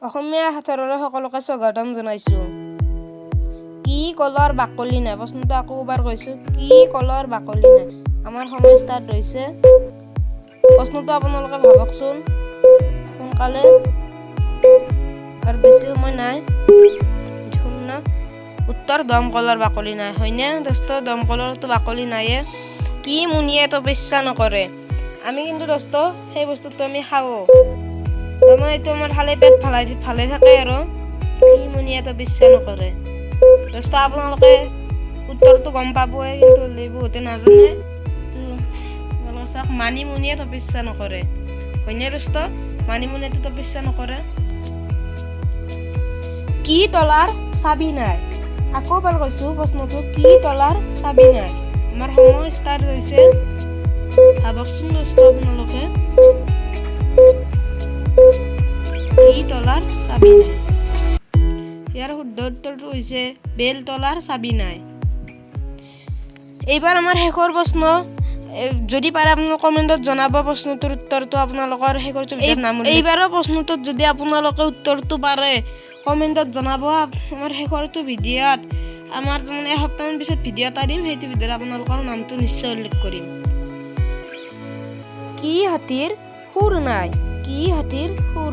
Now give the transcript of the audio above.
অসমীয়া সাঁথৰলৈ সকলোকে স্বাগতম জনাইছোঁ। কি কলৰ বাকলি নাই? প্ৰশ্নটো আকৌ এবাৰ কৈছোঁ, কি কলৰ বাকলি নাই? আমাৰ সময় ষ্টাৰ্ট হৈছে। প্ৰশ্নটো আপোনালোকে ভাবকচোন সোনকালে, আৰু বেছি সময় নাই। শূন্য। উত্তৰ দমকলৰ বাকলি নাই। হয়নে দোস্ত? দমকলৰতো বাকলি নাইয়ে। কি মুনিয়ে তপস্যা নকৰে? আমি কিন্তু দোস্ত সেই বস্তুটো আমি খাওঁ, তাৰমানে এইটো আমাৰ খালে পেট ভালে থাকে আৰু কি মুনিয়ে তপস্যা নকৰে। দোস্ত আপোনালোকে উত্তৰটো গম পাবই, কিন্তু বহুতে নাজানে। চাওক, মানিমুনিয়ে তপস্যা নকৰে। হয়নে দোস্ত? মানিমুনিয়েতো তপস্যা নকৰে। কি তলাৰ চাবি নাই? আকৌ এবাৰ কৈছোঁ প্ৰশ্নটো, কি তলাৰ চাবি নাই? আমাৰ সময় ষ্টাৰ্ট হৈছে। ভাবকচোন দোস্ত আপোনালোকে, কি তলাৰ চাবি নাই? ইয়াৰ শুদ্ধ উত্তৰটো হৈছে বেল তলাৰ চাবি নাই। এইবাৰ আমাৰ শেষৰ প্ৰশ্ন, যদি পাৰে আপোনালোকে কমেণ্টত জনাব প্ৰশ্নটোৰ উত্তৰটো আপোনালোকৰ শেষৰ ভিডিঅ'ত নাম উল্লেখ। এইবাৰৰ প্ৰশ্নটোত যদি আপোনালোকে উত্তৰটো পাৰে কমেণ্টত জনাব। আমাৰ শেষৰটো ভিডিঅ'ত আমাৰ তাৰমানে এসপ্তাহমান পিছত ভিডিঅ' এটা দিম, সেইটো ভিডিঅ'ত আপোনালোকৰ নামটো নিশ্চয় উল্লেখ কৰিম। কি হাতীৰ সুৰ নাই? কি হাতীৰ সুৰ